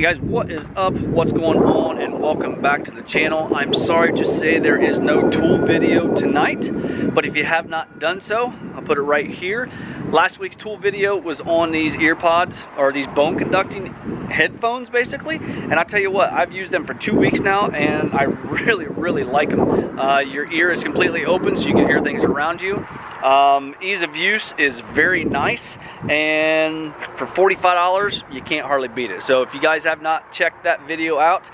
Hey guys, what is up? What's going on? And welcome back to the channel. I'm sorry to say there is no tool video tonight, but if you have not done so, I'll put it right here. Last week's tool video was on these ear pods, or these bone conducting headphones basically, and I'll tell you what, I've used them for 2 weeks now and I really like them. Your ear is completely open so you can hear things around you. Ease of use is very nice, and for $45 you can't hardly beat it. So if you guys have not checked that video out,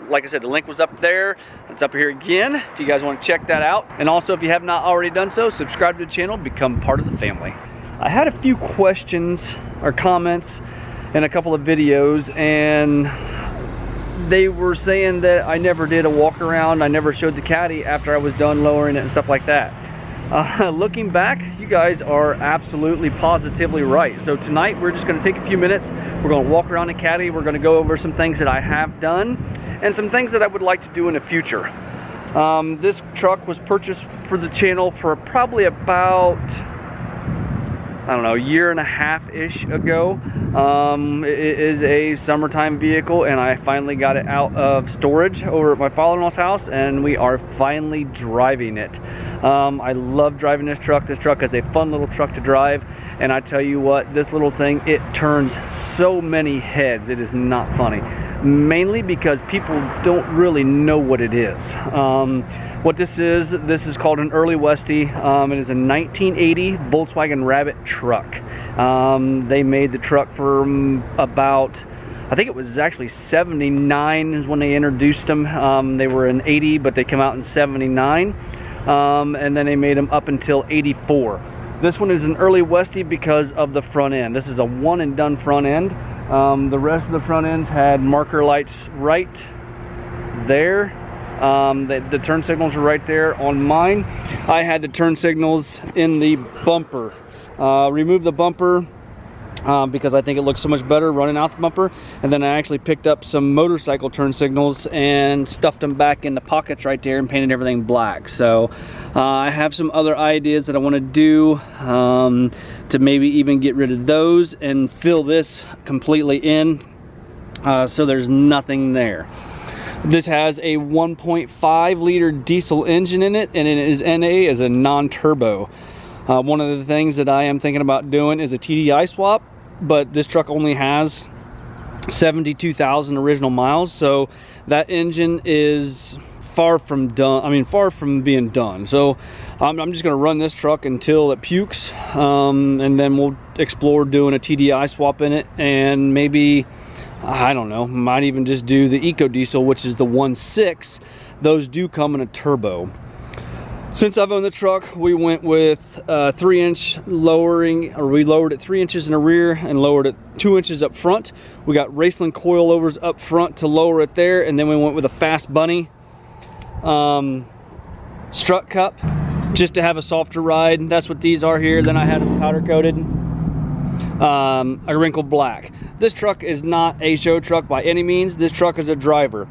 like I said, the link was up there, it's up here again if you guys want to check that out. And also, if you have not already done so, subscribe to the channel, become part of the family. I had a few questions or comments in a couple of videos, and they were saying that I never did a walk around, I never showed the Caddy after I was done lowering it and stuff like that. Looking back, you guys are absolutely positively right. So tonight we're just going to take a few minutes, we're going to walk around the Caddy, we're going to go over some things that I have done and some things that I would like to do in the future. This truck was purchased for the channel for probably about, I don't know, a year and a half-ish ago. It is a summertime vehicle, and I finally got it out of storage over at my father-in-law's house, and we are finally driving it. I love driving this truck. This truck is a fun little truck to drive, and I tell you what, this little thing, it turns so many heads. It is not funny. Mainly because people don't really know what it is. What this is called an Early Westie. It is a 1980 Volkswagen Rabbit truck. They made the truck for about, I think it was actually 79 is when they introduced them. They were in 80, but they came out in 79. And then they made them up until 84. This one is an Early Westie because of the front end. This is a one and done front end. The rest of the front ends had marker lights right there. The turn signals were right there. On mine, I had the turn signals in the bumper. Remove the bumper because I think it looks so much better running out the bumper. And then I actually picked up some motorcycle turn signals and stuffed them back in the pockets right there and painted everything black. So I have some other ideas that I want to do to maybe even get rid of those and fill this completely in so there's nothing there. This has a 1.5 liter diesel engine in it, and it is NA as a non-turbo. One of the things that I am thinking about doing is a Tdi Swap, but this truck only has 72,000 original miles, so that engine is far from done. I mean, far from being done. So I'm just going to run this truck until it pukes, and then we'll explore doing a Tdi Swap in it, and maybe, I don't know, might even just do the Eco Diesel, which is the 1.6. Those do come in a turbo. Since I've owned the truck, we went with 3-inch lowering, or we lowered it 3 inches in the rear and lowered it 2 inches up front. We got Raceland coilovers up front to lower it there, and then we went with a Fast Bunny strut cup just to have a softer ride. That's what these are here. Then I had them powder coated, a wrinkled black. This truck is not a show truck by any means. This truck is a driver.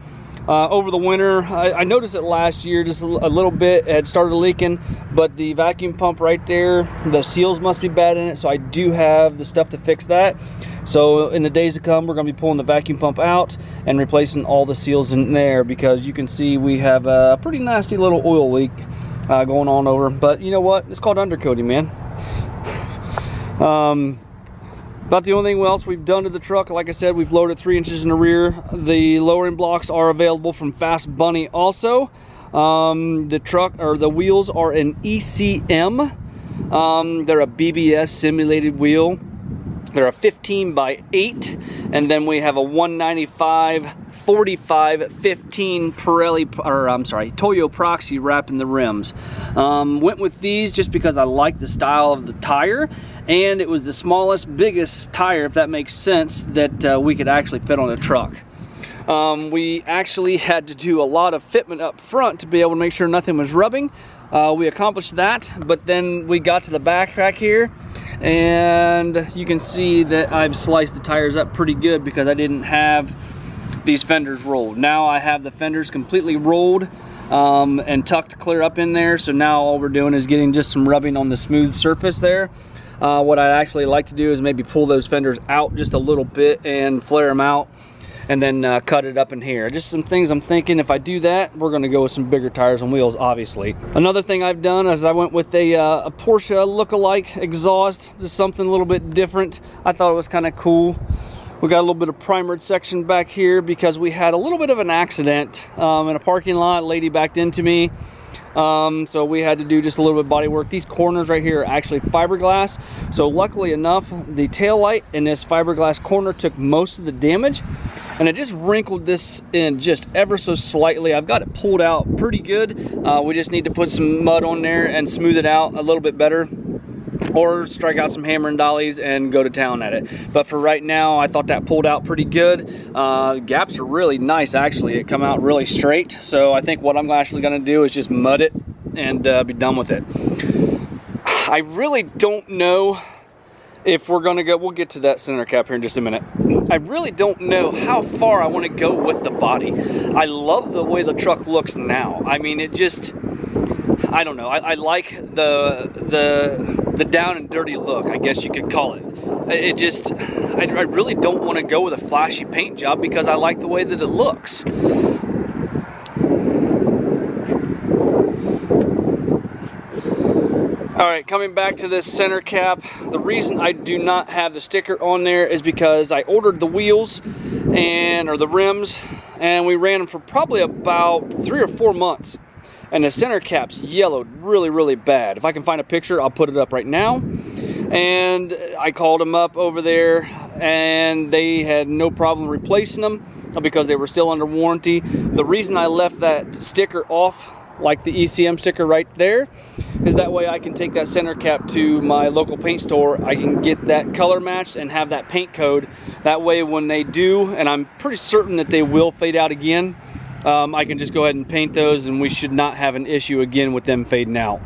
Over the winter, I noticed it last year just a little bit. It had started leaking, but the vacuum pump right there, the seals must be bad in it, so I do have the stuff to fix that. So in the days to come, we're going to be pulling the vacuum pump out and replacing all the seals in there, because you can see we have a pretty nasty little oil leak going on over. But you know what? It's called undercoating, man. About the only thing else we've done to the truck, like I said, we've lowered 3 inches in the rear. The lowering blocks are available from Fast Bunny also. The truck, or the wheels, are an ECM. They're a BBS simulated wheel. They're a 15 by 8, and then we have a 195 45 15 Pirelli, or I'm sorry, Toyo Proxy wrap in the rims. Went with these just because I like the style of the tire, and it was the smallest, biggest tire, if that makes sense, that we could actually fit on a truck. We actually had to do a lot of fitment up front to be able to make sure nothing was rubbing. We accomplished that, but then we got to the backpack here, and you can see that I've sliced the tires up pretty good because I didn't have these fenders rolled. Now I have the fenders completely rolled and tucked clear up in there, so now all we're doing is getting just some rubbing on the smooth surface there. What I'd actually like to do is maybe pull those fenders out just a little bit and flare them out and then cut it up in here. Just some things I'm thinking, if I do that, we're gonna go with some bigger tires and wheels, obviously. Another thing I've done is I went with a Porsche look-alike exhaust, just something a little bit different. I thought it was kind of cool. We got a little bit of primered section back here because we had a little bit of an accident in a parking lot. A lady backed into me. So we had to do just a little bit of body work. These corners right here are actually fiberglass. So luckily enough, the tail light in this fiberglass corner took most of the damage, and it just wrinkled this in just ever so slightly. I've got it pulled out pretty good. We just need to put some mud on there and smooth it out a little bit better, or strike out some hammer and dollies and go to town at it. But for right now, I thought that pulled out pretty good. Gaps are really nice, actually. It come out really straight. So I think what I'm actually gonna do is just mud it and be done with it. I really don't know if we're gonna go, we'll get to that center cap here in just a minute. I really don't know how far I wanna go with the body. I love the way the truck looks now. I mean, it just, I don't know. I like the down and dirty look, I guess you could call it. It just, I really don't want to go with a flashy paint job because I like the way that it looks. All right, coming back to this center cap, the reason I do not have the sticker on there is because I ordered the wheels or the rims, and we ran them for probably about 3 or 4 months. And the center cap's yellowed really, really bad. If I can find a picture, I'll put it up right now. And I called them up over there, and they had no problem replacing them because they were still under warranty. The reason I left that sticker off, like the ECM sticker right there, is that way I can take that center cap to my local paint store. I can get that color matched and have that paint code. That way when they do, and I'm pretty certain that they will fade out again, I can just go ahead and paint those, and we should not have an issue again with them fading out.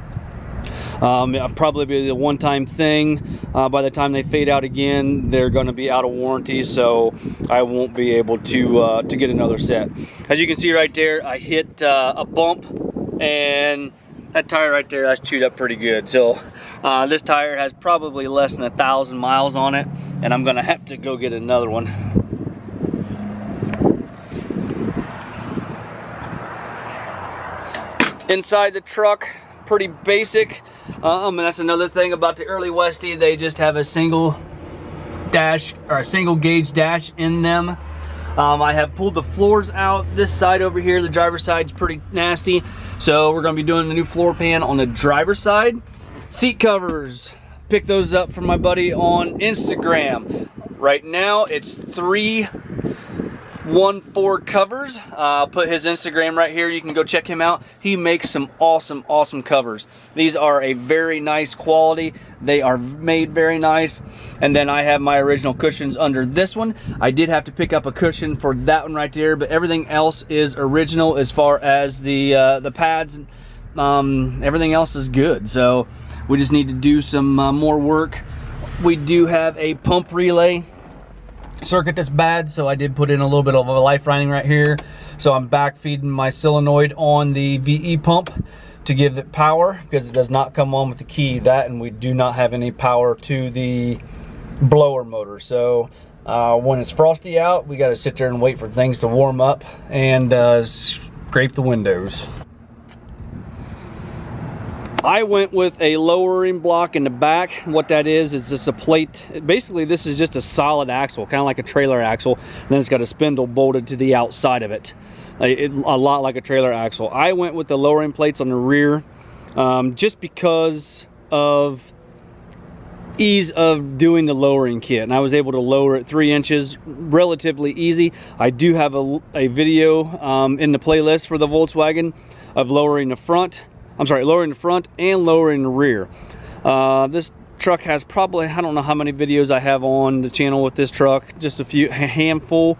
It'll probably be the one-time thing. By the time they fade out again, they're going to be out of warranty, so I won't be able to get another set. As you can see right there, I hit a bump, and that tire right there, that's chewed up pretty good. So this tire has probably less than 1,000 miles on it, and I'm going to have to go get another one. Inside the truck, pretty basic. And that's another thing about the early Westie. They just have a single dash, or a single gauge dash in them. I have pulled the floors out. This side over here, the driver's side's pretty nasty. So we're gonna be doing the new floor pan on the driver's side. Seat covers, pick those up from my buddy on Instagram. Right now, it's 314 covers. I'll put his Instagram right here. You can go check him out. He makes some awesome covers. These are a very nice quality. They are made very nice. And then I have my original cushions under this one. I did have to pick up a cushion for that one right there, but everything else is original as far as the pads. Everything else is good. So we just need to do some more work. We do have a pump relay circuit that's bad, so I did put in a little bit of a life lining right here. So I'm back feeding my solenoid on the VE pump to give it power, because it does not come on with the key. That, and we do not have any power to the blower motor. So when it's frosty out, we got to sit there and wait for things to warm up and scrape the windows. I went with a lowering block in the back. What that is just a plate. Basically, this is just a solid axle, kind of like a trailer axle. And then it's got a spindle bolted to the outside of it. A lot like a trailer axle. I went with the lowering plates on the rear just because of ease of doing the lowering kit. And I was able to lower it 3 inches relatively easy. I do have a video in the playlist for the Volkswagen of lowering the front. Lowering the front and lowering the rear. This truck has probably, I don't know how many videos I have on the channel with this truck, just a handful.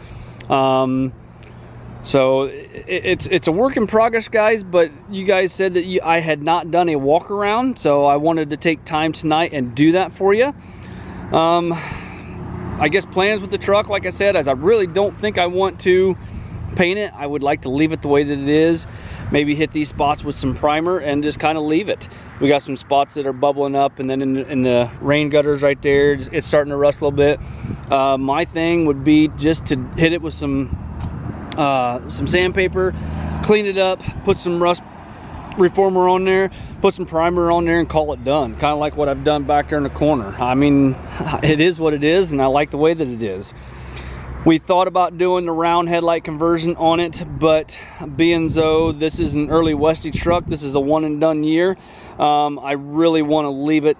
So it's a work in progress, guys, but you guys said that I had not done a walk around, so I wanted to take time tonight and do that for you. I guess plans with the truck, like I said, as I really don't think I want to paint it. I would like to leave it the way that it is. Maybe hit these spots with some primer and just kind of leave it. We got some spots that are bubbling up, and then in the rain gutters right there, it's starting to rust a little bit. My thing would be just to hit it with some sandpaper, clean it up, put some rust reformer on there, put some primer on there, and call it done. Kind of like what I've done back there in the corner. I mean, it is what it is, and I like the way that it is. We thought about doing the round headlight conversion on it, but being though this is an early Westy truck, this is a one and done year, I really want to leave it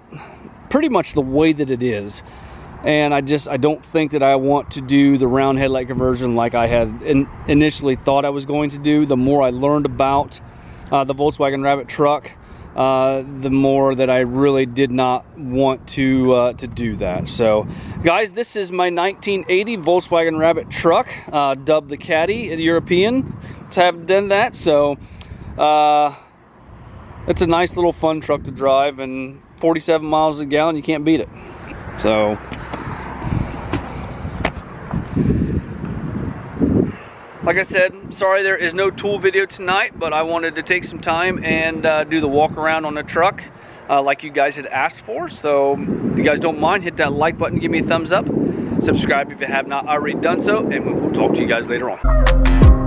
pretty much the way that it is. And I don't think that I want to do the round headlight conversion like I had initially thought I was going to do. The more I learned about the Volkswagen Rabbit truck, the more that I really did not want to do that. So guys, this is my 1980 Volkswagen Rabbit truck, dubbed the Caddy, the European. Haven't done that, so it's a nice little fun truck to drive, and 47 miles a gallon, you can't beat it. So like I said, sorry there is no tool video tonight, but I wanted to take some time and do the walk around on the truck like you guys had asked for. So if you guys don't mind, hit that like button, give me a thumbs up, subscribe if you have not already done so, and we'll talk to you guys later on.